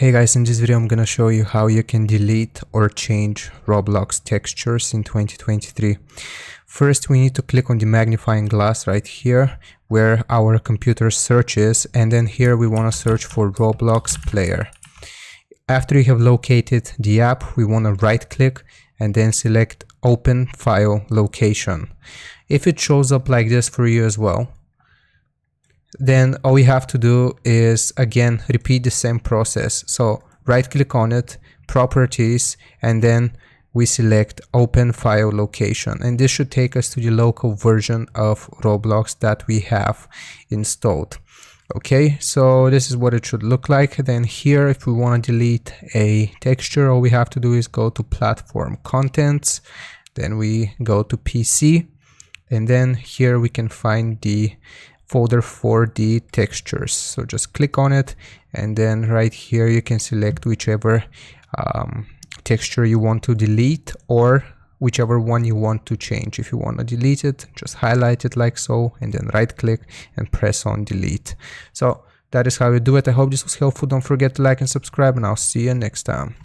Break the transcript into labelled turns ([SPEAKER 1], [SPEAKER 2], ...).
[SPEAKER 1] Hey guys, in this video I'm gonna show you how you can delete or change Roblox textures in 2023. First, we need to click on the magnifying glass right here where our computer searches, and then here we want to search for Roblox player. After you have located the app, we want to right click and then select open file location. If it shows up like this for you as well, then all we have to do is again repeat the same process. So right click on it, properties, and then we select open file location, and this should take us to the local version of Roblox that we have installed. Okay, so this is what it should look like. Then here, if we want to delete a texture, all we have to do is go to platform contents, then we go to PC, and then here we can find the folder for the textures. So just click on it, and then right here you can select whichever texture you want to delete or whichever one you want to change. If you want to delete it, just highlight it like so, and then right click and press on delete. So that is how you do it. I hope this was helpful. Don't forget to like and subscribe, and I'll see you next time.